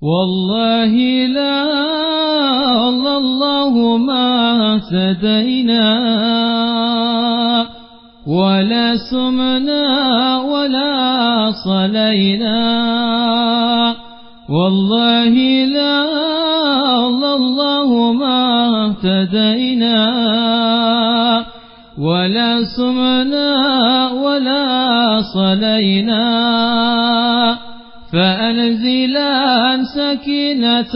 والله لا الله ما اهتدينا ولا سمنا ولا صلينا والله لا الله ما اهتدينا ولا سمنا ولا صلينا فأنزلا سكينة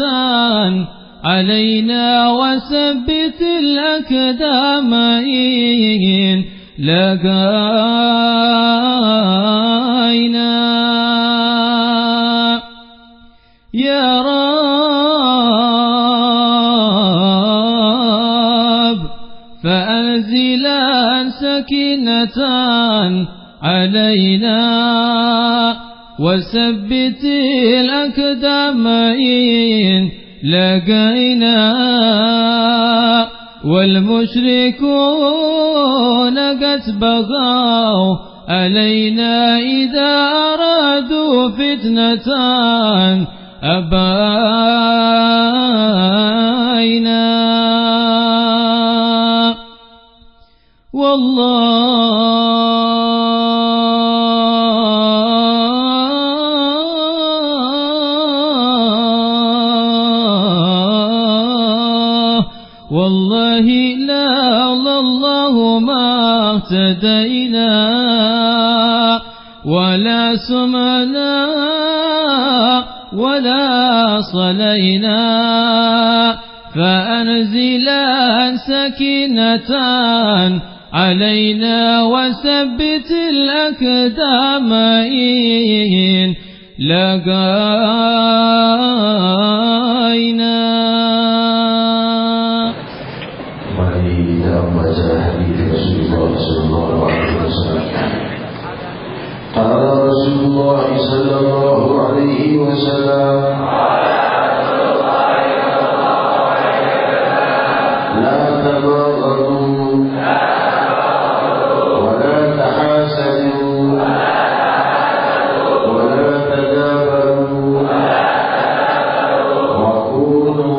علينا وثبت الأقدام إن لقينا يا رب فأنزلا سكينة علينا وثبت الأقدام إن لقينا والمشركون قد بغوا علينا إذا أرادوا فتنة أبينا والله لا الله ما اهتدينا ولا سمعنا ولا صلينا فأنزلا سكينة علينا وثبت الأقدام إن لقينا. Mari kita membaca hadis Rasulullah sallallahu alaihi wasallam. Qala Rasulullah sallallahu alaihi wasallam la tabaghadu wa la tahasadu wa la tadabaru wa kunu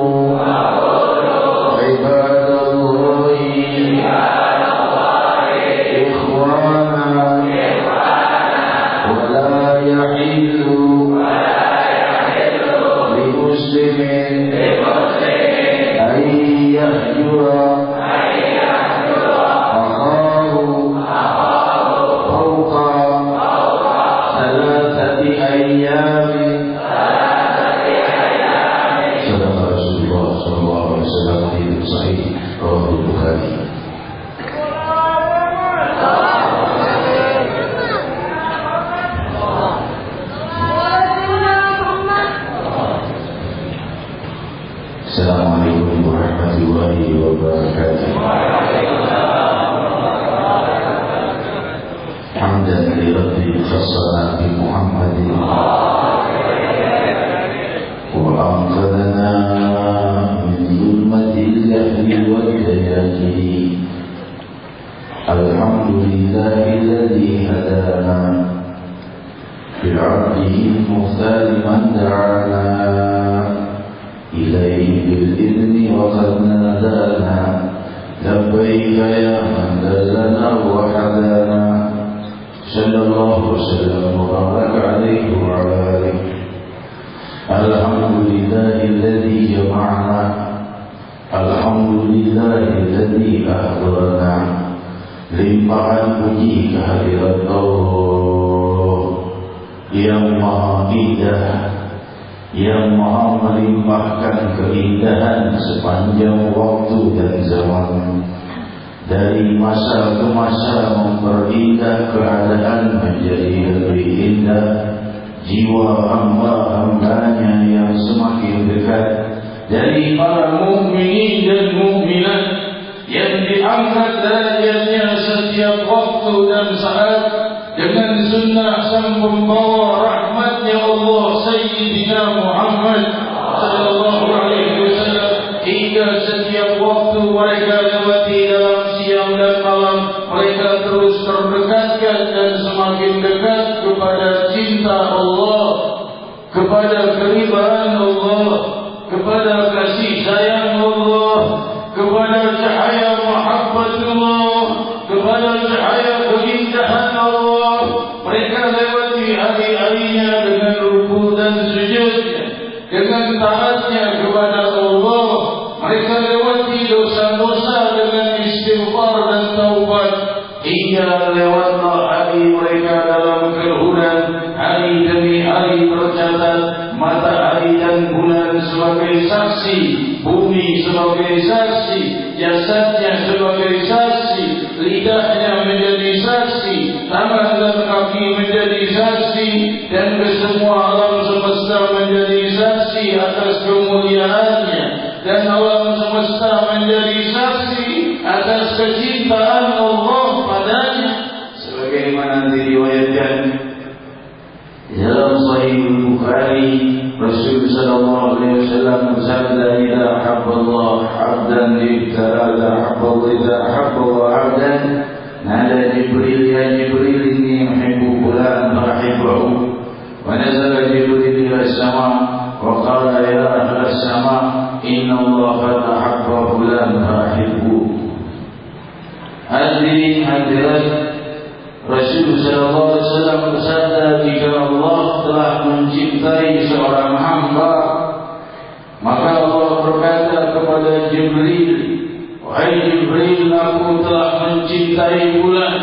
Assalamualaikum warahmatullahi wabarakatuh. Hamdan li rabbil khassana bi Muhammadin wa anqadana min zulmatil jahli wal jahli. Alhamdulillahilladzi hadana bi'abdihi mukhtar man da'ana إليه بالإذن وقد نادانا لبيك يا من دلنا وحدانا صلى الله وسلم وبارك عليه وعلى آله. الحمد لله الذي جمعنا الحمد لله الذي أحضرنا limpahan puji kehadirat Allah yang maha indah, yang maha melimpahkan keindahan sepanjang waktu dan zaman. Dari masa ke masa memperindah keadaan menjadi lebih indah. Jiwa hamba-hambanya yang semakin dekat dari para mukminin dan mukminat yang diangkat derajatnya setiap waktu dan saat dengan sunnah sang pembawa rahmatnya Allah Sayyidina Muhammad sallallahu alaihi wasallam. Hingga setiap waktu mereka lewati dalam siang dan malam, mereka terus terdekatkan dan semakin dekat kepada cinta Allah, kepada keridhaan Allah kepada kasih sayang Allah, kepada cahaya mahabbatullah, kepada cahaya keindahan Allah. Mereka lewati hari-harinya dengan ruku dan sujudnya, dengan taatnya kepada Allah. Mereka lewati dosa-dosa dengan istighfar dan taubat, hingga lewatlah hari mereka dalam kehudan. Hari demi hari tercatat, matahari dan bulan sebagai saksi, bumi sebagai saksi, jasadnya sebagai saksi, lidahnya menjadi saksi, tangan dan kaki menjadi saksi, dan kesemua alam semesta menjadi saksi atas kemuliaannya, dan alam semesta menjadi saksi atas kecintaan Allah padanya. Sebagaimana diriwayatkan dalam Sahih Bukhari, Rasul sallallahu alaihi wasallam bersabda, "Idza habballahu 'abdan ibtala 'abdahu 'abdan nada Jibril ya Jibril inni uhibbu fulan fahibbuhu wa nazala Jibril ila as-sama wa qala ya ahla as-sama inna Allaha ahabba fulan fahibbuhu." Hadirin hadirat, Rasul sallallahu alaihi wasallam bersabda, jika Allah telah mencintai seorang hamba, maka Allah berkata kepada Jibril, "Wahai Jibril, aku telah mencintai fulan."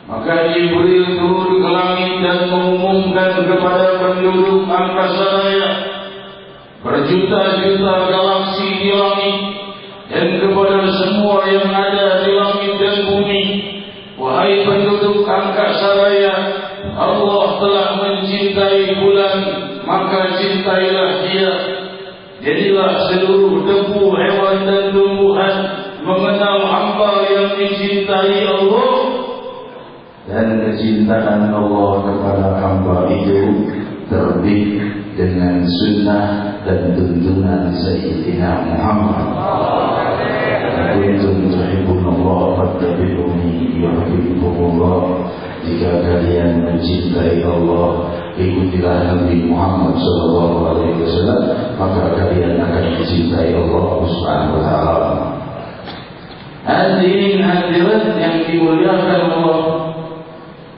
Maka Jibril turun ke langit dan mengumumkan kepada penduduk angkasa raya, berjuta-juta galaksi di langit, dan kepada semua yang ada di langit dan bumi, "Wahai penduduk angkasa raya, Allah telah mencintai fulan, maka cintailah dia." Jadilah seluruh debu, hewan dan tumbuhan mengenal hamba yang dicintai Allah, dan kecintaan Allah kepada hamba itu terbit dengan sunnah dan tuntunan Sayyidina Muhammad. Kuntum tuhibbunallah fattabi'uni yuhibbukumullah. Jika kalian mencintai Allah, ikutilah Nabi Muhammad sallallahu alaihi wasallam, maka kalian akan dicintai Allah Subhanahu wa taala. Hadirin hadirat yang dimuliakan Allah,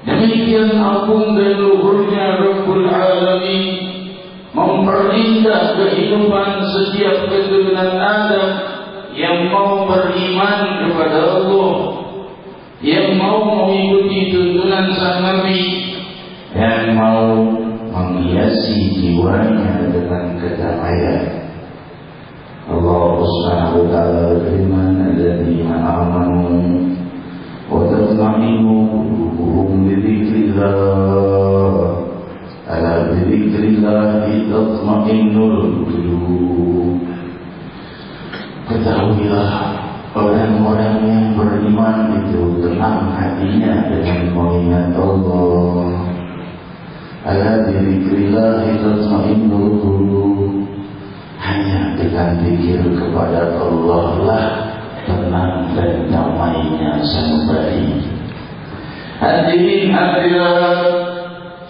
demikian agung dan luhurnya Rabbul Alamin memperindah kehidupan setiap keturunan Adam yang mau beriman kepada Allah, yang mau mengikuti tuntunan sang Nabi, dan mau menghiasi jiwanya dengan kedamaian. Allah Subhanahu wa ta'ala berfirman, "Alladzina amanu wa tatma'innu qulubuhum bi dzikrillah, ala bi dzikrillah tatma'innul qulub." Ketahuilah, orang-orang yang beriman itu tenang hatinya dengan mengingat Allah. Ala bi dzikrillah tatma'innul qulub. Hanya dengan zikir kepada Allah lah tenang dan damainya sang batin. Hadirin hadirat,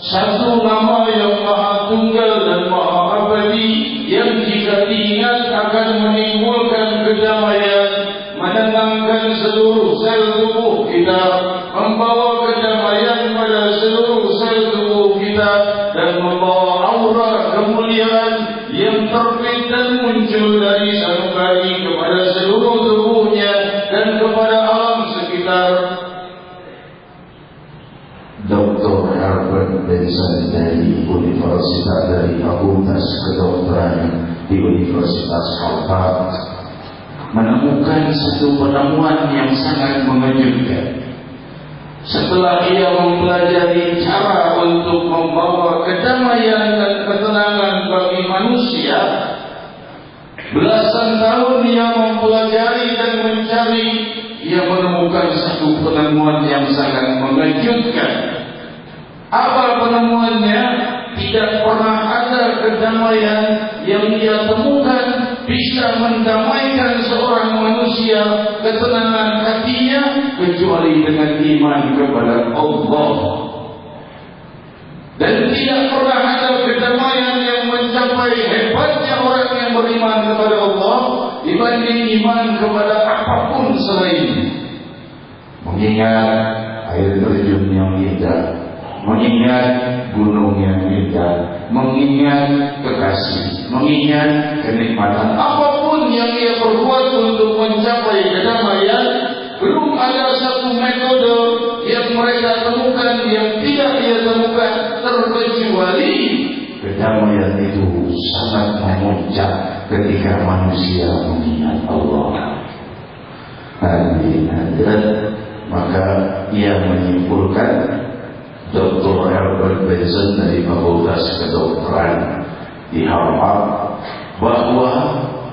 satu nama yang maha tunggal dan maha abadi, yang jika diingat akan menimbulkan kedamaian, menenangkan seluruh sel tubuh kita, membawa kedamaian pada seluruh sel tubuh kita, dan membawa aura kemuliaan yang terbit dan muncul dari sanubari kepada seluruh tubuhnya dan kepada alam sekitar. Dr. Herbert Benson dari Universitas dari Fakultas Kedokteran di Universitas Harvard menemukan satu penemuan yang sangat mengejutkan. Setelah ia mempelajari cara untuk membawa kedamaian dan ketenangan bagi manusia, belasan tahun ia mempelajari dan mencari, ia menemukan satu penemuan yang sangat mengejutkan. Apa penemuannya? Tidak pernah ada kedamaian yang ia temukan bisa mendamaikan seorang manusia, ketenangan hatinya, kecuali dengan iman kepada Allah. Dan tidak pernah ada kedamaian yang mencapai mencapai hebatnya orang yang beriman kepada Allah dibanding iman kepada apapun selainnya. Mengingat air terjun yang indah, mengingat gunung yang indah, mengingat kekasih, mengingat kenikmatan apapun yang ia perbuat untuk mencapai kedamaian, belum ada satu metode yang mereka temukan yang tidak dia temukan terkecuali kedamaian itu sangat memuncak ketika manusia mengingat Allah. Hadirin, maka ia menyimpulkan, Dr. Herbert Benson dari Fakultas Kedokteran di Harvard, bahwa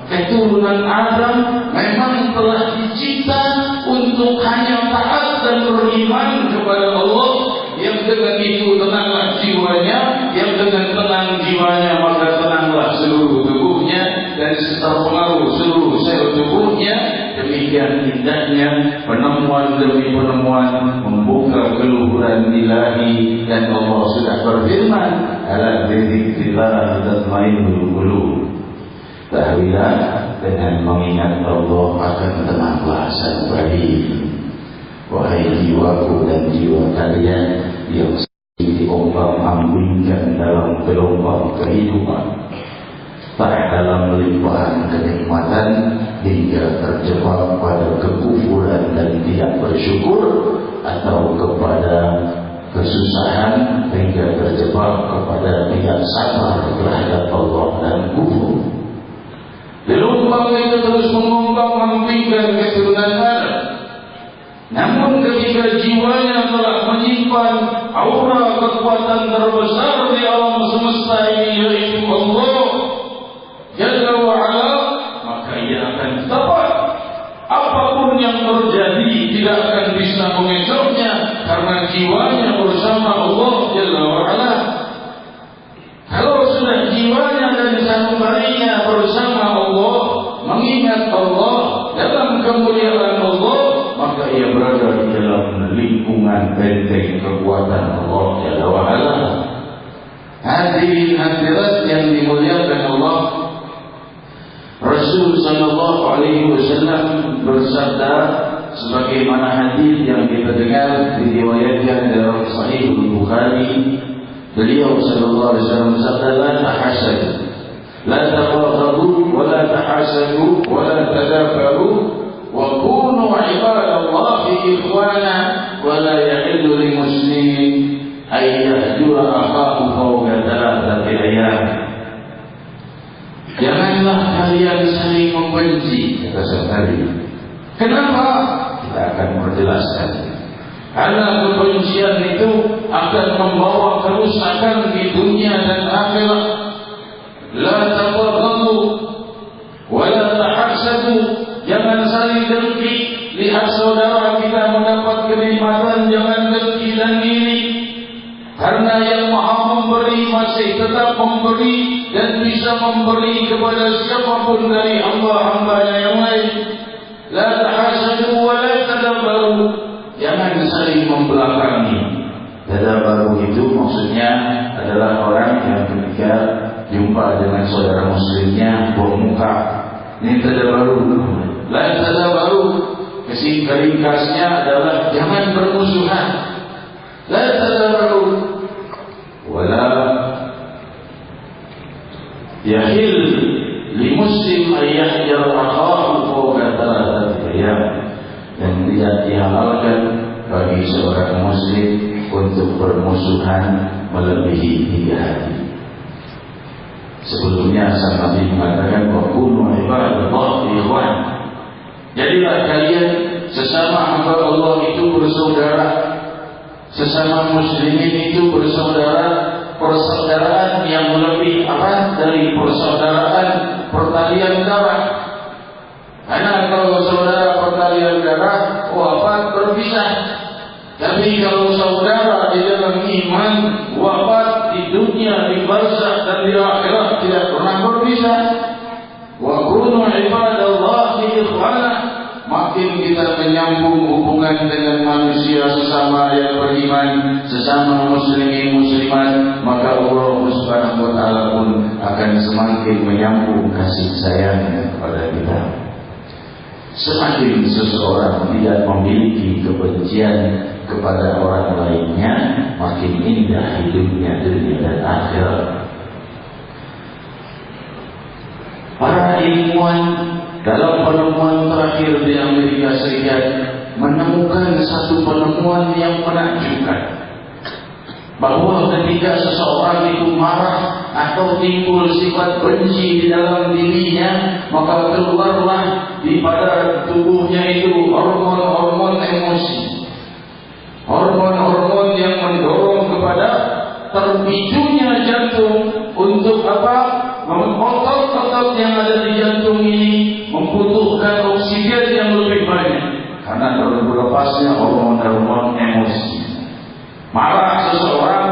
keturunan Adam memang telah dicipta untuk hanya taat dan beriman kepada Allah. Yang dengan itu tenanglah jiwanya, yang dengan tenang jiwanya maka tenanglah seluruh tubuhnya dan terpengaruh seluruh sel tubuhnya. Demikian indahnya penemuan demi penemuan membuka keluhuran ilahi, dan Allah sudah berfirman, ala dzikrillah tatmainnul qulub. Ketahuilah, dengan mengingat Allah akan tenanglah sang bayi. Wahai jiwaku dan jiwa kalian yang diombang-ambingkan dalam gelombang kehidupan, tak dalam limpahan kenikmatan hingga terjebak pada kekufuran dan tidak bersyukur, atau kepada kesusahan hingga terjebak kepada tidak sabar terhadap Allah dan kufur. Gelombang itu terus mengombang-ambingkan keturunan Adam. Namun ketika jiwanya telah menyimpan aura kekuatan terbesar di alam semesta ini, yaitu Allah Jalla wa'ala, maka ia akan tepat. Apapun yang terjadi tidak akan bisa mengecohnya, karena jiwanya bersama Allah Jalla wa'ala. Kalau sudah jiwanya dan sanubarinya bersama Allah, mengingat Allah dalam kemuliaan Allah, maka ia berada di dalam lingkungan benteng kekuatan Allah Jalla wa'ala. Hadirin hadirat yang dimuliakan Allah, Rasul sallallahu alaihi wasallam bersabda sebagaimana hadis yang kita dengar diriwayatkan dalam Sahih Bukhari. Beliau sallallahu alaihi wasallam bersabda, la tahasadu, la tabaghadu, wa la tahasadu, wa la tadabaru, wa kunu ibadallahi ikhwana, wa la yahillu lil muslimin ay yahjura akhahu fawqa thalathati ayyam. Janganlah kalian saling membenci, kata Nabi. Kenapa? Kita akan menjelaskan. Karena kebencian itu akan membawa kerusakan di dunia dan akhirat. La tabaghadu wa la tahasadu. Jangan saling dengki. Lihat saudara kita mendapat kenikmatan, jangan dengki dan iri. Karena yang Maha Memberi masih tetap memberi dan bisa memberi kepada siapapun dari hamba-hambanya yang lain. La tahasadu wa la tadabaru. Jangan saling membelakangi. Tadabaru itu maksudnya adalah orang yang ketika jumpa dengan saudara muslimnya buang muka. Ini tadabaru. La tadabaru, ringkasnya adalah jangan bermusuhan. La tadabaru wala yahil li muslim ayyahjar akhahu fawqa thalathati ayyam. Dan tidak dihalalkan bagi seorang muslim untuk bermusuhan melebihi 3 hari. Sebelumnya sang Nabi mengatakan wa kunu ibadallahi ikhwan. Jadilah kalian sesama hamba Allah itu bersaudara. Sesama muslimin itu bersaudara. Persaudaraan yang lebih erat dari persaudaraan pertalian darah. Karena kalau saudara pertalian darah, wafat berpisah. Tapi kalau saudara di dalam iman, wafat di dunia, di barzakh dan di akhirat tidak pernah berpisah. Wa kunu ibadallahi ikhwana. Makin kita menyambung hubungan dengan manusia sesama yang beriman, sesama muslimin muslimat, maka Allah Subhanahu wa taala pun akan semakin menyambung kasih sayangnya kepada kita. Semakin seseorang tidak memiliki kebencian kepada orang lainnya, makin indah hidupnya dunia dan akhirat. Para ilmuwan dalam penemuan terakhir di Amerika Serikat menemukan satu penemuan yang menakjubkan, bahwa ketika seseorang itu marah atau timbul sifat benci di dalam dirinya, maka keluarlah di pada tubuhnya itu hormon-hormon emosi, hormon-hormon yang mendorong kepada terpicunya jantung untuk apa? Otot-otot yang ada di jantung ini membutuhkan oksigen yang lebih banyak karena terlepasnya hormon-hormon emosi. Marah seseorang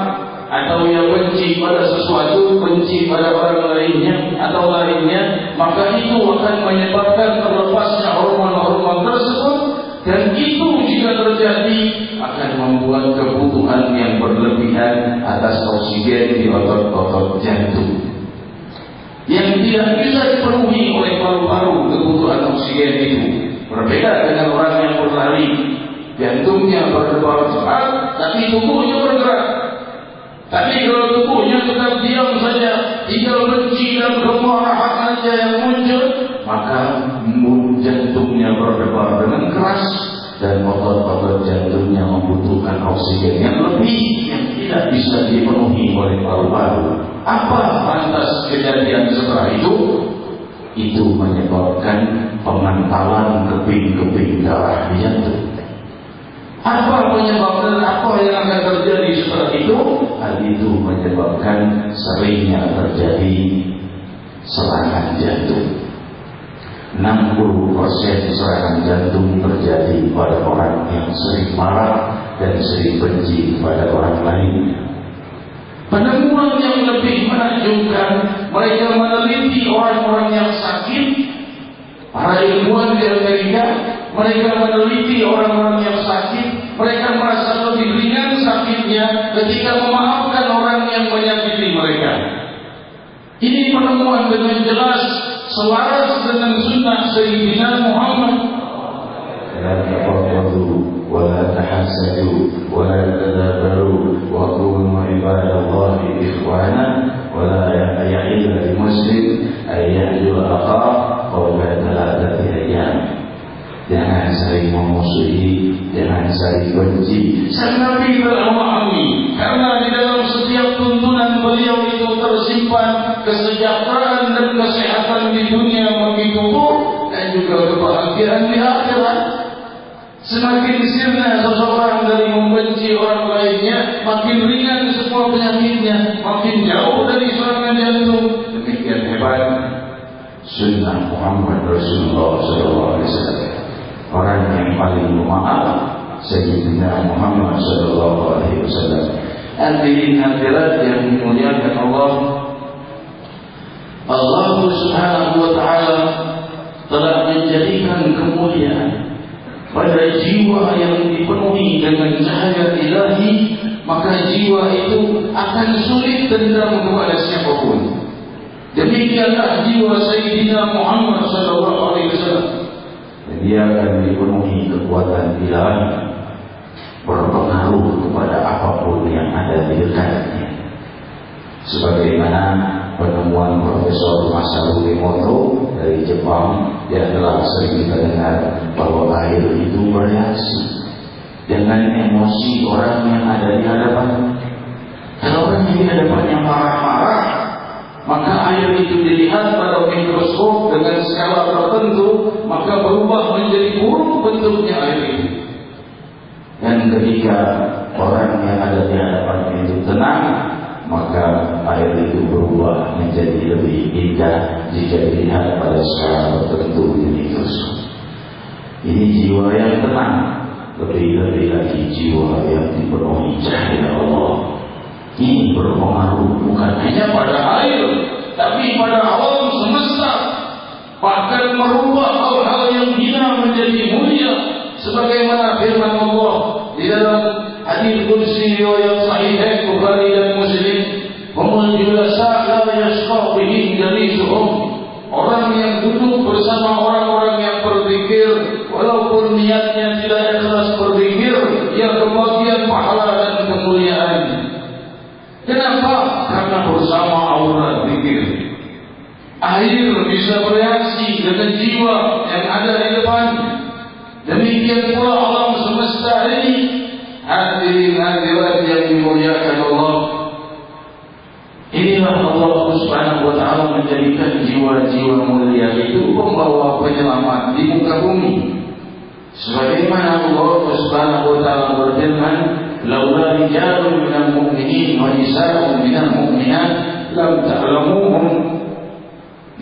atau ia benci pada sesuatu, benci pada orang lainnya atau lainnya, maka itu akan menyebabkan terlepasnya hormon-hormon tersebut, dan itu jika terjadi akan membuat kebutuhan yang berlebihan atas oksigen di otot-otot jantung yang tidak bisa dipenuhi oleh paru-paru. Kebutuhan oksigen itu berbeda dengan orang yang berlari, jantungnya berdebar cepat tapi tubuhnya bergerak. Tapi kalau tubuhnya tetap diam saja, tinggal benci dan kemarahan saja yang muncul, maka jantungnya berdebar dengan keras dan otot-otot jantungnya membutuhkan oksigen yang lebih yang tidak bisa dipenuhi oleh paru-paru. Apa lantas kejadian setelah itu? Itu menyebabkan pemantalan keping-keping darah di jantung. Apa penyebabnya? Apa yang akan terjadi setelah itu? Hal itu menyebabkan seringnya terjadi serangan jantung. 60% serangan jantung terjadi pada orang yang sering marah dan sering benci kepada orang lain. Penemuan yang lebih menakjubkan, mereka meneliti orang-orang yang sakit. Para ilmuwan di Amerika, mereka meneliti orang-orang yang sakit. Mereka merasa lebih ringan sakitnya ketika memaafkan orang yang menyakiti mereka. Ini penemuan dengan jelas selaras dengan sunnah Sayyidina Muhammad. La taqabbalu wa la tahasadu wa la tadabaru wa kunu ibadallahi ikhwana wa la yahillu lil muslim ay yahjur akha qawla thalathati ayyam. Jangan saling memusuhi, jangan saling benci. Sang Nabi telah memahami, karena di dalam setiap tuntunan beliau itu tersimpan kesejahteraan dan kesehatan di dunia bagi tubuh dan juga kebahagiaan di akhirat. Semakin sirna seseorang dari membenci orang lainnya, makin ringan semua penyakitnya, makin jauh dari serangan jantung. Demikian hebat sunnah Muhammad Rasulullah SAW. Orang yang paling memaaf Sayyidina Muhammad SAW. Hadirin hadirat yang dimuliakan Allah, Allah Subhanahu wa taala telah menjadikan kemuliaan pada jiwa yang dipenuhi dengan cahaya ilahi, maka jiwa itu akan sulit dendam kepada siapapun. Demikianlah jiwa Sayyidina Muhammad SAW. Dia akan dipenuhi kekuatan ilahi, berpengaruh kepada apapun yang ada di dekatnya. Sebagaimana penemuan Profesor Masaru Emoto dari Jepang yang telah sering kita dengar, bahwa air itu bereaksi dengan emosi orang yang ada di hadapan. Kalau orang yang di hadapannya marah-marah, maka air itu dilihat pada mikroskop dengan skala tertentu, maka berubah menjadi buruk bentuknya air itu. Dan ketika orang yang ada di hadapan itu tenang, maka air itu berubah menjadi lebih indah jika dilihat pada skala tertentu di mikroskop. Ini jiwa yang tenang, lebih-lebih lagi jiwa yang dipenuhi cahaya Allah. Ini berpengaruh bukan hanya pada air, tapi pada alam semesta, bahkan merubah hal-hal yang hina menjadi mulia sebagaimana firman Allah di dalam hadis qudsi riwayat Sahih Bukhari dan Muslim, "Humul julasa la yashqa bihim jalisuhum." Orang yang duduk bersama orang-orang yang berzikir, walaupun niatnya tidak ikhlas berzikir, ia kebahagiaan pahala dan kemuliaan. Kenapa? Karena bersama aura zikir. Air bisa bereaksi dengan jiwa yang ada di depan. Demikian pula alam semesta ini. Hadirin hadirat yang dimuliakan Allah, inilah Allah Subhanahu wa ta'ala menjadikan jiwa-jiwa mulia itu membawa penyelamat di muka bumi. Sebagaimana Allah Subhanahu wa ta'ala berfirman, "Laula rijalun minal mu'minin wa nisa'un minal mu'minat lam ta'lamuhum."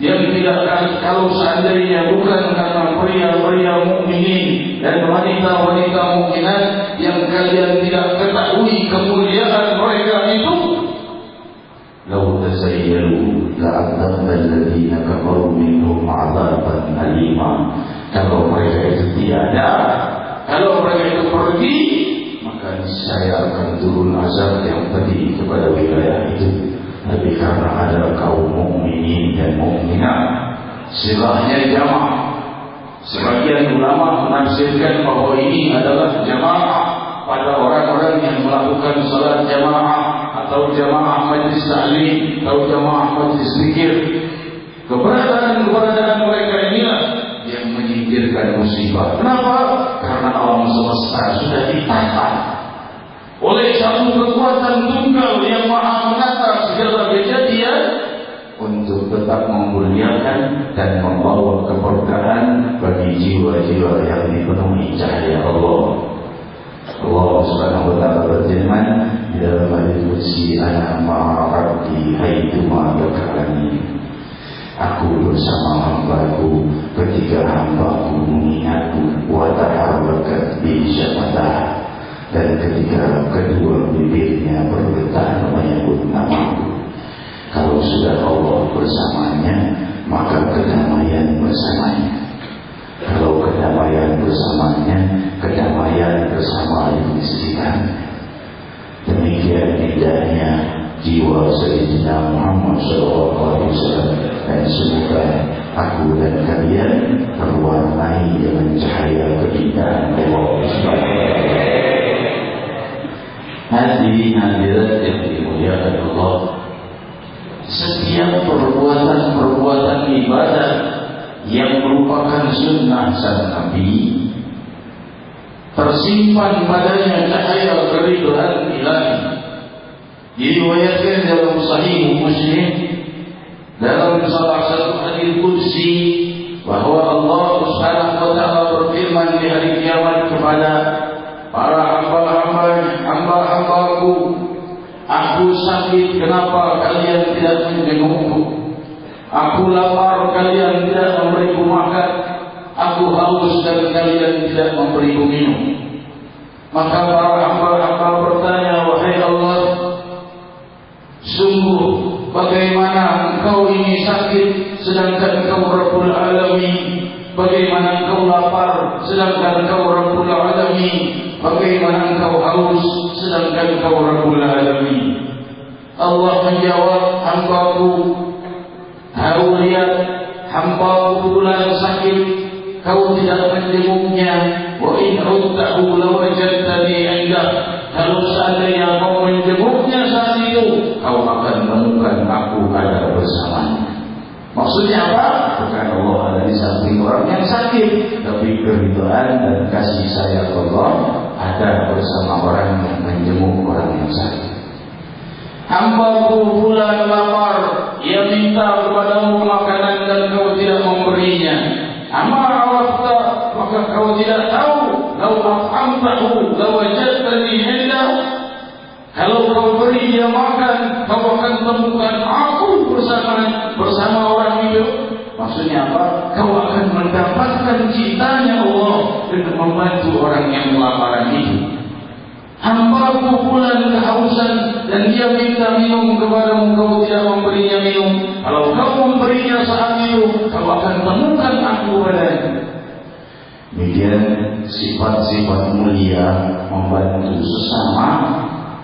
Yang tidak akan, kalau seandainya bukan karena pria-pria mukminin dan wanita-wanita mukminat yang kalian tidak ketahui kemuliaan mereka itu, "Lau tazayyalu la'adzabna alladziina kafaru minhum 'adzaban alima." Kalau mereka itu tiada, kalau mereka itu pergi, maka niscaya akan turun azab yang pedih kepada wilayah itu. Tapi karena ada kaum mukminin dan mukminat, silahnya jamaah. Sebagian ulama menafsirkan bahwa ini adalah jamaah pada orang-orang yang melakukan salat jamaah atau jamaah majlis ta'lim atau jamaah majlis zikir. Keberadaan mereka inilah yang menyingkirkan musibah. Kenapa? Karena alam semesta sudah ditata oleh satu kekuatan tunggal yang maha menata segala kejadian untuk tetap memuliakan dan membawa keberkahan bagi jiwa-jiwa yang dipenuhi cahaya Allah. Allah Subhanahu wa ta'ala berfirman di dalam hadis qudsi, "Ana ma'a 'abdi haitsu ma dzakarani." Aku bersama hambaku ketika hambaku mengingatku, wa taharrakat bi syafatah, dan ketika kedua bibirnya bergetar menyebut namaku. Kalau sudah Allah bersamanya, maka kedamaian bersamanya. Kalau kedamaian bersamanya, kedamaian bersama di sekitarnya. Demikian indahnya jiwa Sayyidina Muhammad SAW, dan semoga aku dan kalian terwarnai dengan cahaya keindahan Allah SWT. Hadirin hadirat yang dimuliakan Allah, setiap perbuatan ibadah yang merupakan sunnah sang Nabi tersimpan padanya cahaya keridhaan ilahi. Diriwayatkan dalam Sahih Muslim dalam salah satu hadis qudsi bahwa Allah Subhanahu wa ta'ala berfirman di hari kiamat kepada para hamba-hambaku, "Aku sakit, kenapa kalian tidak menjengukku? Aku lapar, kalian tidak memberiku makan. Aku haus dan kalian tidak memberiku minum." Maka para hamba-hamba bertanya, "Wahai Allah, sungguh bagaimana engkau ini sakit sedangkan engkau Rabbul Alamin? Bagaimana engkau lapar sedangkan engkau Rabbul Alamin? Bagaimana engkau haus sedangkan engkau Rabbul Alamin?" Allah menjawab, "Hambaku, kau lihat hambaku bulan sakit, kau tidak menjenguknya. Wa in udtahu lawajadtani indah." Kalau seandainya kau menjenguknya saat itu, kau akan temukan aku ada bersamanya. Maksudnya apa? Bukan Allah ada di samping orang yang sakit, tapi keridhaan dan kasih sayang Allah ada bersama orang yang menjenguk orang yang sakit. "Hambaku bulan lapar, ia minta kepadamu makanan dan kau tidak memberinya. Amma arafta, maka kau tidak tahu. Lau at'amtahu lawajadtani indah." Kalau kau beri dia makan, kau akan temukan aku bersama orang itu. Maksudnya apa? Kau akan mendapatkan cintanya Allah dengan membantu orang yang kelaparan itu. "Hambaku bulan kehausan dan dia minta minum kepadamu, kau tidak memberinya minum. Kalau kau memberinya saat itu, kau akan temukan aku padanya." Kemudian sifat-sifat mulia membantu sesama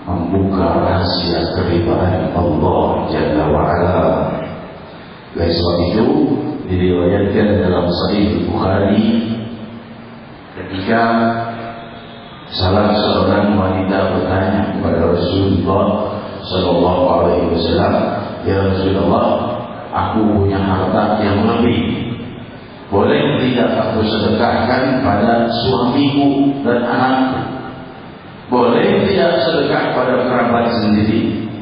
membuka rahasia keridhaan Allah Jalla wa'ala. Oleh sebab itu diriwayatkan dalam Sahih Bukhari ketika salah seorang wanita bertanya kepada Rasulullah Sallallahu Alaihi Wasallam, ya Rasulullah, aku punya harta yang lebih, boleh tidak aku sedekahkan pada suamiku dan anakku? Boleh tidak sedekah pada kerabat sendiri?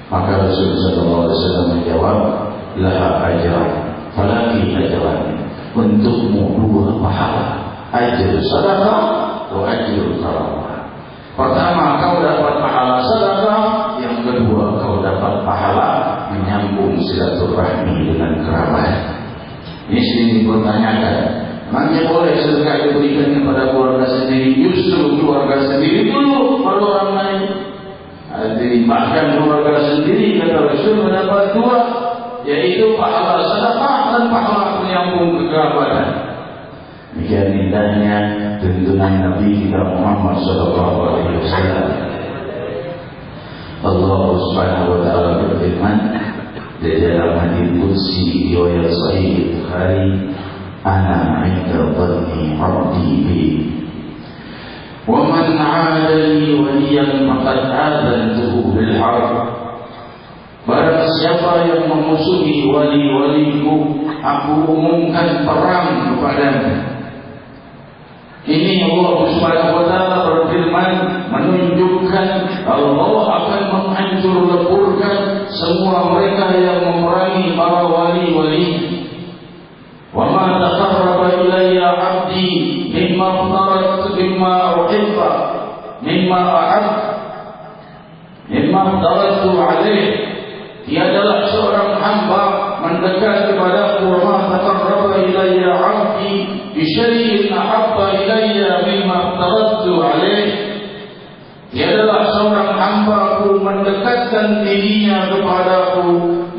Maka Rasulullah Sallallahu Alaihi Wasallam menjawab, laha ajran, falaki ajran, untukmu dua pahala, ajr sedekah wa ajr karamah. Pertama, kau dapat pahala sedekah, yang kedua, kau dapat pahala menyambung silaturahmi dengan kerabat. Ini sering dipertanyakan, maknanya boleh sedekah diberikan kepada keluarga sendiri? Justru keluarga sendiri dulu, baru orang lain. Bahkan keluarga sendiri kata Rasul mendapat dua, yaitu pahala sedekah dan pahala menyambung kekerabatan. Demikian indahnya tuntunan Nabi kita Muhammad Sallallahu Alaihi Wasallam. Allah Subhanahu Wa Taala berfirman di dalam hadits qudsi riwayat Sahih Bukhari, ana 'inda dhanni 'abdi bi, wa man 'adali waliyan faqad 'adantuhu bil harb. Barang siapa yang memusuhi wali-waliku, aku umumkan perang kepadanya. Ini Allah Subhanahu Wa Taala berfirman menunjukkan Allah akan menghancur leburkan semua mereka yang memerangi para wali-wali. Wa ma taqarraba ilayya 'abdi mimma aftaratu mimma uhibba mimma ahab mimma aftaratu alaih. Tiadalah seorang hamba mendekat kepadaku, wa ma taqarraba ilayya 'abdi bi syai'in ahabba ilayya mimma aftaratu alaih. Tiadalah seorang hambaku mendekatkan dirinya kepadaku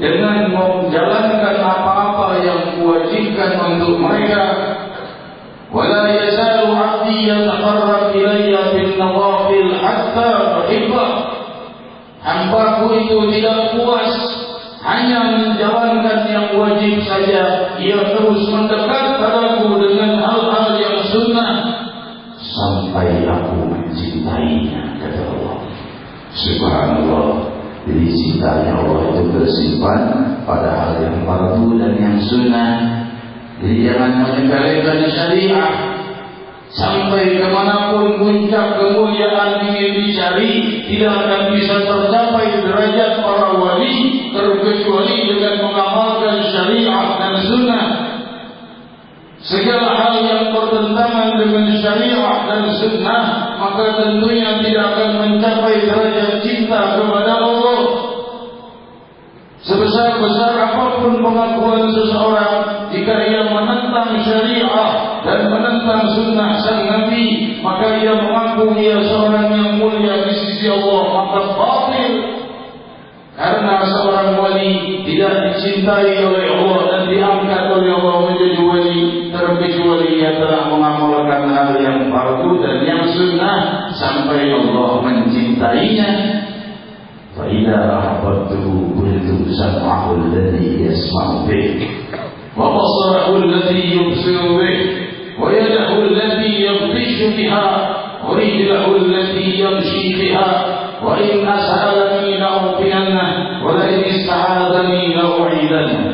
dengan menjalankan apa-apa yang kuwajibkan untuk mereka. Wala yazalu 'abdi yataqarrab ilayya bin nawafil hatta uhibbah. Hambaku itu tidak puas hanya menjalankan yang wajib saja, ia terus mendekat padaku dengan hal-hal yang sunnah sampai aku mencintainya, kata Allah. Subhanallah. Jadi cintanya Allah itu bersimpan pada hal yang fardu dan yang sunnah. Jadi jangan menyepelekan syariah. Sampai kemanapun puncak kemuliaan ingin dicari, tidak akan bisa tercapai derajat para wali terkecuali dengan mengamalkan syariah dan sunnah. Segala hal yang bertentangan dengan syariah dan sunnah, maka tentunya tidak akan mencapai derajat cinta kepada Allah. Sebesar-besar apapun pengakuan seseorang, jika ia menentang syariah dan menentang sunnah sang Nabi, maka ia mengaku ia seorang yang mulia di sisi Allah, maka batil. Karena seorang wali tidak dicintai oleh Allah dan diangkat oleh Allah menjadi wali terkecuali ia telah mengamalkan hal yang fardu dan yang sunnah sampai Allah mencintainya. فإذا أحببته كنت سمعه الذي يسمع به وبصره الذي يبصر به ويده التي يبطش بها ورجله التي يمشي بها وإن أسألني لأعطينه ولئن استعاذني لأعيذنه.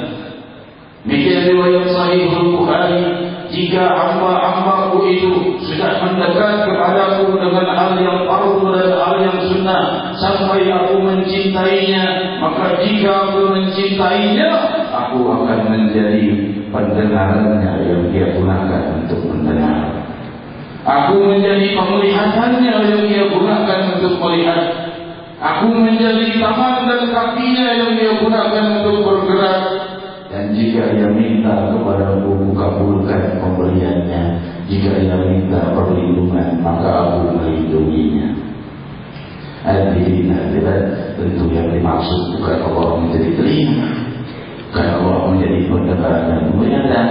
Demikian riwayat Sahih Bukhari, jika hamba-hambaku itu sudah mendekat kepadaku dengan hal yang fardu dan hal yang sunnah sampai aku mencintainya, maka jika aku mencintainya, aku akan menjadi pendengarannya yang dia gunakan untuk mendengar. Aku menjadi penglihatannya yang dia gunakan untuk melihat. Aku menjadi tangan dan kakinya yang dia gunakan untuk bergerak. Dan jika ia minta kepadaku, kabulkan pemberiannya. Jika ia minta perlindungan, maka aku melindunginya. Hadirin hadirat, tentu yang dimaksud bukan Allah menjadi telinga, bukan Allah menjadi pendengar dan penglihatan,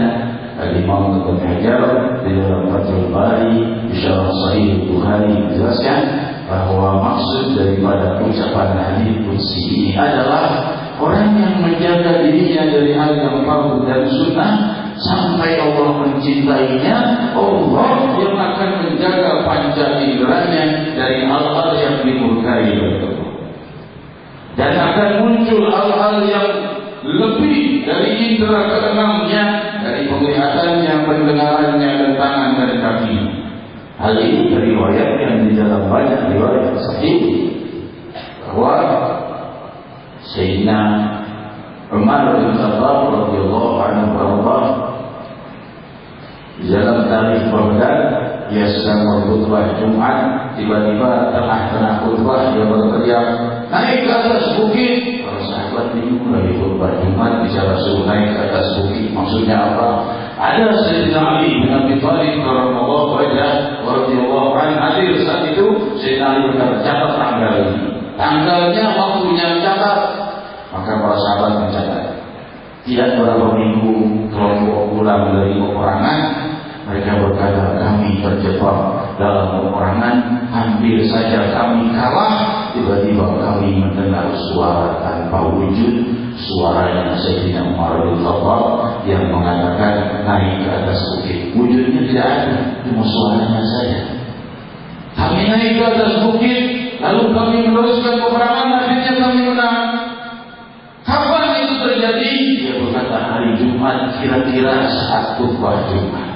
Al-Imam Ibnu Hajar di dalam Fathul Bari Syarah Sahih Bukhari menjelaskan bahwa maksud daripada ucapan hadis qudsi ini adalah orang yang menjaga dirinya dari hal yang fardu dan sunnah sampai Allah mencintainya, Allah yang akan menjaga panca inderanya dari hal-hal yang dimurkai oleh Allah. Dan akan muncul hal-hal yang lebih dari indera keenamnya, dari penglihatannya, pendengarannya, dan tangan dan kaki. Hal ini diriwayatkan di dalam banyak riwayat sahih bahwa Sayyidina Umar bin Khattab radhiyallahu anhu di dalam tarikh Baghdad, dia sedang berkhutbah Jumat, tiba-tiba tengah-tengah khutbah dia berteriak, naik ke atas bukit. Para sahabat bingung, lagi khutbah Jumat bisa suruh naik ke atas bukit, maksudnya apa? Ada Sayyidina Ali bin Abi Thalib radhiyallahu anhu hadir saat itu. Sayyidina Ali berkata, catat tanggal ini, tanggalnya, waktunya, catat. Maka para sahabat mencatat. Tidak berapa minggu kelompok pulang dari peperangan, mereka berkata, kami terjebak dalam peperangan, hampir saja kami kalah. Tiba-tiba kami mendengar suara tanpa wujud, suaranya Sayyidina Umar bin Khattab yang mengatakan naik ke atas bukit. Wujudnya tidak ada, cuma suaranya saja. Kami naik ke atas bukit, lalu kami meneruskan peperangan, akhirnya kami menang. Kapan itu terjadi? Dia berkata hari Jumat, kira-kira saat khutbah Jumat.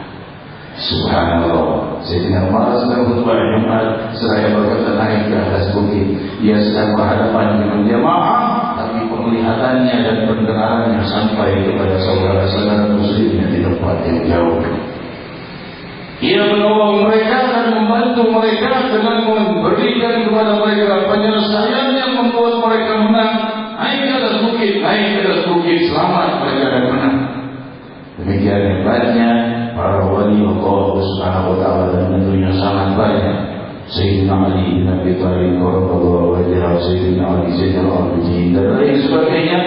Subhanallah, Sayyidina Umar sedang khutbah Jumat, seraya berkata naik ke atas bukit. Ia sedang berhadapan dengan jamaah, tapi penglihatannya dan pendengarannya sampai kepada saudara-saudara muslimnya di tempat yang jauh. Ia menolong mereka dan membantu mereka dengan memberikan kepada mereka penyelesaian yang membuat mereka menang. Naik ke atas bukit, selamat mereka dan menang. Demikian hebatnya para wali Allah Subhanahu wa taala, dan tentunya sangat banyak Sayyidina Ali bin Abi Thalib radhiyallahu anhu, Sayyidina Ali, Sayyidina Al-Jin dan lain sebagainya,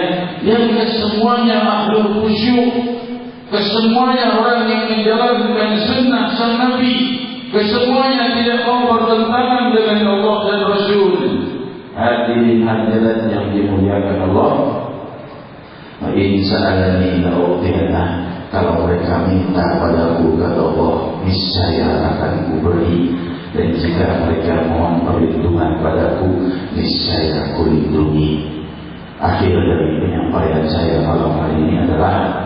yang kesemuanya ahlul khusyuk, kesemuanya orang yang menjalankan sunnah sang Nabi, kesemuanya tidak mau bertentangan dengan Allah dan Rasul. Hadirin hadirat yang dimuliakan Allah, insa'alani la'u'tiyana, kalau mereka minta padaku, kata Allah, niscaya akan kuberi. Dan jika mereka mohon perlindungan padaku, niscaya kulindungi. Akhir dari penyampaian saya malam hari ini adalah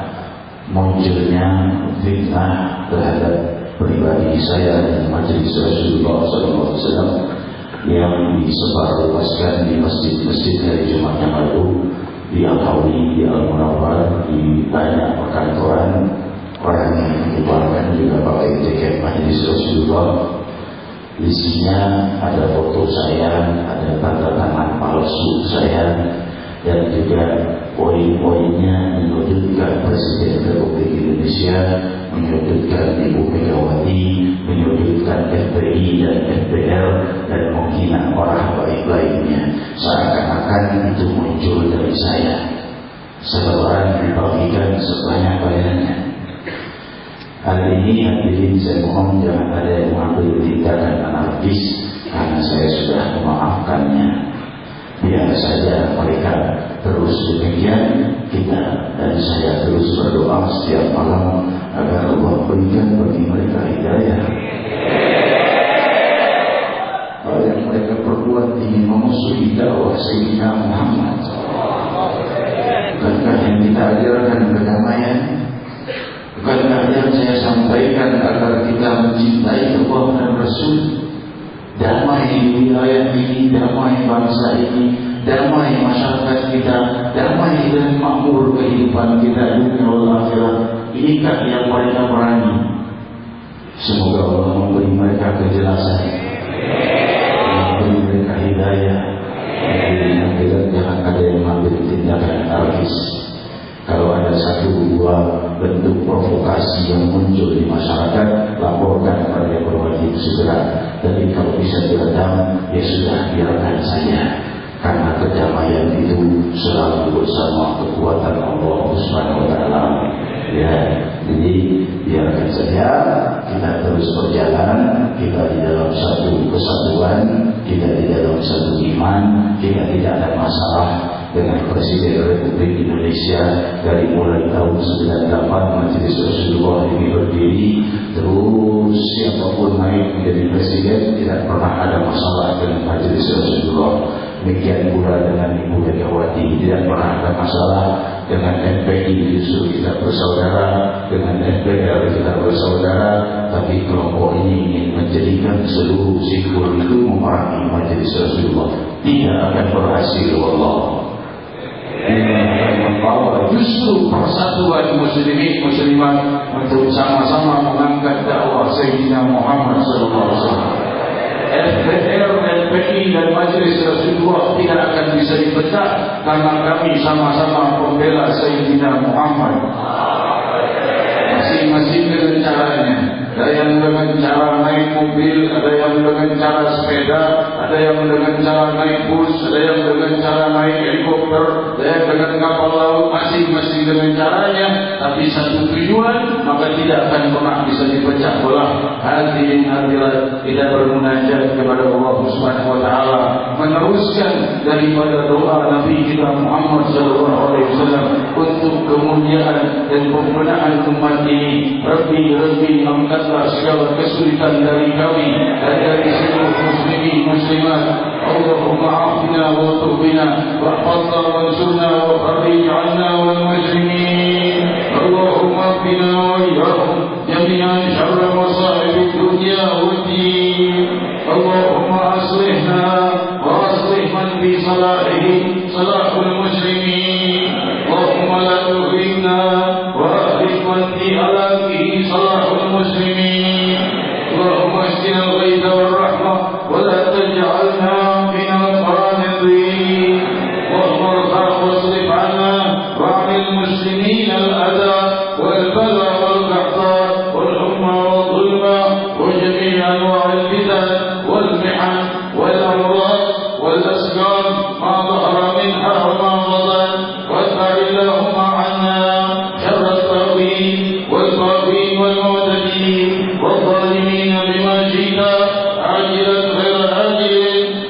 munculnya fitnah terhadap pribadi saya dan majelis Rasulullah SAW yang disebarluaskan di masjid-masjid dari Jumat yang lalu, di Al-Hawli, di Al-Munawwar, di banyak perkantoran. Orang yang menyebarkan juga pakai jaket majelis Rasulullah. Isinya ada foto saya, ada tanda tangan palsu saya, dan juga poin-poinnya menyudutkan Presiden Republik Indonesia, menyudutkan Ibu Megawati, menyudutkan FPI dan FPR, dan menghina orang baik lainnya. Seakan-akan itu muncul dari saya. Selebaran dibagikan sebanyak-banyaknya. Hari ini hadirin, saya mohon jangan ada yang mengambil tindakan anarkis, karena saya sudah memaafkannya. Biar saja mereka terus demikian, kita dan saya terus berdoa setiap malam agar Allah berikan bagi mereka hidayah. Kalau yang mereka perbuat ingin memusuhi dakwah Sayyidina Muhammad, bukankah yang kita ajarkan kedamaian? Bukankah yang saya sampaikan agar kita mencintai Allah dan Rasul? Damai di wilayah ini, damai bangsa ini, damai masyarakat kita, damai dan makmur kehidupan kita dunia wal akhirat. Inikah yang mereka berani? Semoga Allah memberi mereka kejelasan, memberi mereka hidayah. Jangan ada yang mengambil tindakan anarkis. Kalau ada satu dua bentuk provokasi yang muncul di masyarakat, laporkan kepada yang berwajib segera. Tapi kalau bisa diredam, ya sudah, biarkan saja. Karena kedamaian itu selalu bersama kekuatan Allah Subhanahu wa taala. Ya, jadi saja, kita terus berjalan, kita di dalam satu kesatuan, kita di dalam satu iman, kita tidak ada masalah dengan Presiden Republik Indonesia. Dari mulai tahun 98 Majelis Rasulullah ini berdiri, terus siapapun naik menjadi Presiden tidak pernah ada masalah dengan Majelis Rasulullah. Demikian pula dengan Ibu Megawati, tidak pernah ada masalah. Dengan MPI justru kita bersaudara, dengan MPR kita bersaudara. Tapi kelompok ini ingin menjadikan seluruh simpul itu memerangi Majelis Rasulullah, tidak akan berhasil. Wallah, justru persatuan muslimin muslimat untuk sama-sama mengangkat dakwah Sayyidina Muhammad SAW. MPR, MPI dan Majelis Rasulullah tidak akan bisa dipecah karena kami sama-sama pembela Sayyidina Muhammad. Masing-masing dengan caranya. Ada yang dengan cara naik mobil, ada yang dengan cara sepeda, ada yang dengan cara naik bus, ada yang dengan cara naik helikopter, ada yang dengan kapal laut, masing-masing dengan caranya. Tapi satu tujuan, maka tidak akan pernah bisa dipecah belah. Hadirin hadirat, kita bermunajat kepada Allah Subhanahu wa taala, meneruskan daripada doa Nabi kita Muhammad sallallahu alaihi wasallam untuk kemuliaan dan pembenahan umat ini. Rabbi angkatlah segala kesulitan dari kami dan dari seluruh muslimin muslimat. Allahumma afina wa tubina wa hafazna wa ansurna wa farij 'anna wal muslimin. Allahumma afina wa iyyahum jami'an syarra masa'ib dunya wad din. Allahumma aslihna wa aslih man fi salahihi salahul muslimin. Allahumma la tuhlikna wa ahlik man fi halakihi salahul muslimin. Allahumma asqina al-ghaitha wal-rahmah wa la taj'alna min al-qanitin. Allahumma irham wasrif 'anna wa 'anil muslimin al-adha wal-bala wal-qahta wal-humma wal-dhulma wa jami' anwa' al-fitan wal-mihan wal-amrad wal-asqam ma dhahara minha wa ma batan. وادفع اللهم عنا شر الطاغين والطاغين والمعتدين والظالمين بما شئت عاجلا غير آجل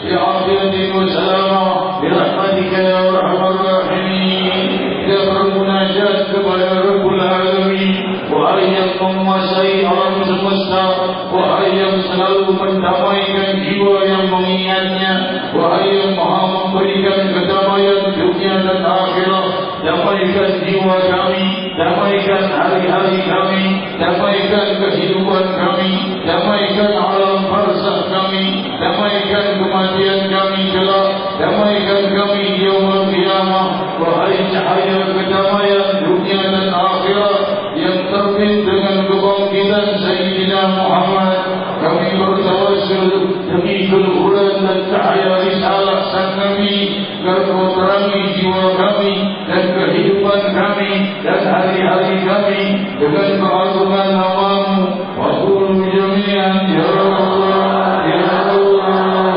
بعافية وسلامة برحمتك يا أرحم الراحمين. يا bermunajat kepada Rabbul Alamin, wahai yang menguasai alam semesta, wahai yang selalu mendamaikan jiwa yang mengingatnya, wahai yang maha memberikan kedamaian dunia dan akhirat. Damaikan jiwa kami, damaikan hari-hari kami, damaikan kehidupan kami, damaikan alam barzakh kami, damaikan kematian kami kelak, damaikan kami di yaumul qiyamah. Wahai cahaya kedamaian dunia dan akhirat yang terbit dengan kebangkitan Sayyidina Muhammad, kami bertawassul demi keluhuran dan cahaya risalah sang Nabi, agar kau terangi jiwa kami dan kehidupan kami dan hari-hari kami dengan keagungan nama-Mu. Wa qulu jami'an ya Allah ya Allah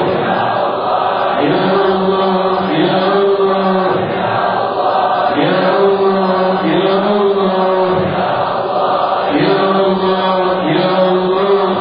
ya Allah ya Allah ya Allah ya Allah ya Allah ya Allah ya Allah ya Allah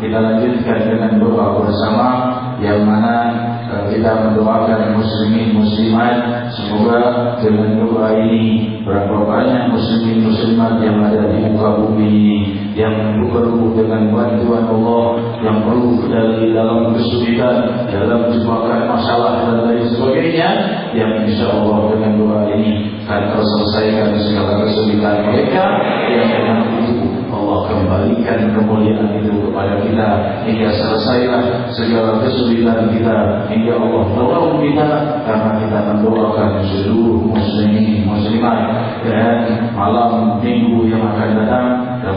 Kita lanjutkan dengan doa bersama, yang mana kita mendoakan muslimin muslimat, semoga dengan doa ini berapa banyak muslimin muslimat yang ada di muka bumi ini yang perlu dengan bantuan Allah, yang perlu dalam kesulitan, dalam jebakan masalah dan lain sebagainya, yang insya Allah dengan doa ini akan terselesaikan segala kesulitan mereka, yang dengan itu Allah kembalikan kemuliaan itu kepada kita hingga selesailah segala kesulitan kita, hingga Allah tolong kita karena kita mendoakan seluruh muslimin muslimat. Dan malam minggu yang akan datang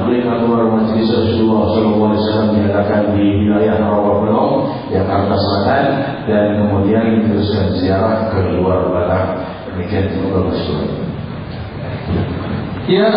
mereka keluar majlis Rasulullah SAW diadakan di wilayah Rawabelong, Jakarta Selatan, dan kemudian diteruskan ziarah ke luar Batak. Demikian, semoga bersyukur. Ya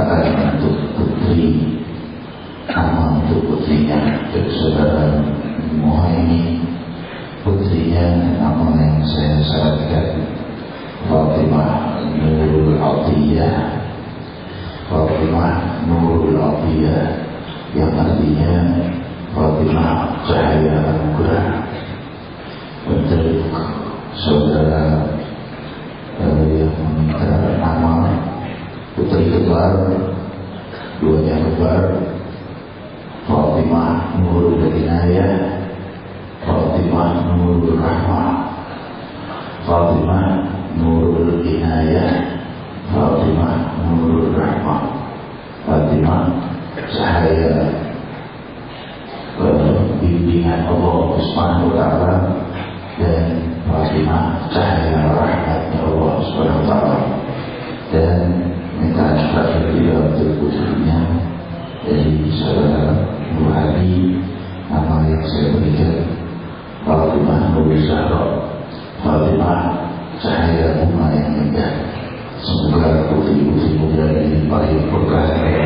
mengatakan untuk putri, nama untuk putrinya dari saudara Muhammad, putrinya nama yang saya syaratkan Fatimah Nurul Atiyah. Fatimah Nurul Atiyah yang artinya Fatimah cahaya anugerah. Untuk saudara yang meminta nama putri kembar, duanya kembar, Fatimah Nurul Inayah, Fatimah Nurul Rahmah, Fatimah Nurul Inayah, Fatimah Nurul Rahmah, Fatimah cahaya bimbingan Allah Subhanahu wa Ta'ala, dan Fatimah cahaya rahmatnya Allah Subhanahu wa Ta'ala. Dan minta terakhir juga untuk putrinya dari saudara Nur Hadi, nama yang saya berikan Fatimah Nur Zahra, Fatimah cahaya bunga yang indah. Semoga putri-putri muda ini paling berkah dari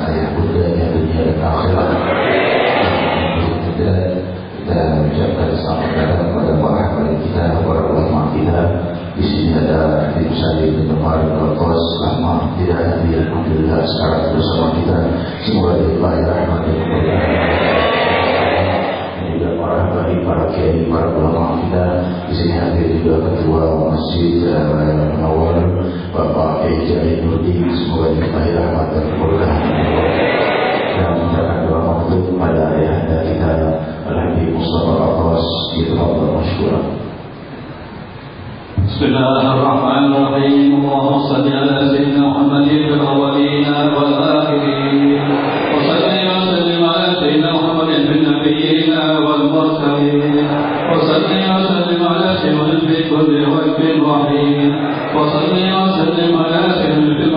ayah bundanya dunia dan akhirat. Kita ucapkan selamat datang kepada para hadirin kita, para ulama kita. Di sini ada Habib Salim bin Umar Al-Qas, lama tidak hadir, alhamdulillah sekarang bersama kita. Semoga diberi rahmat dan kemuliaan. Juga para hadirin, para kiai, para ulama kita. Di sini hadir juga ketua Masjid Raya Munawwar, Bapak Eja Nurdin. Semoga diberi rahmat dan kemuliaan. Dan mengucapkan doa maghfirah kepada ayahanda kita Al-Habib Mustafa Al-Qas, ditafadhal masykuran. Bismillahirrahmanirrahim. Allahumma salli ala sayyidina Muhammadin fil awwalin wal akhirin. Wa salli wa sallim ala sayyidina Muhammadin fil nabiyyin wal mursalin. Wa salli wa sallim ala sayyidina fi kulli waqtin rahim. Wa salli wa sallim ala sayyidina fil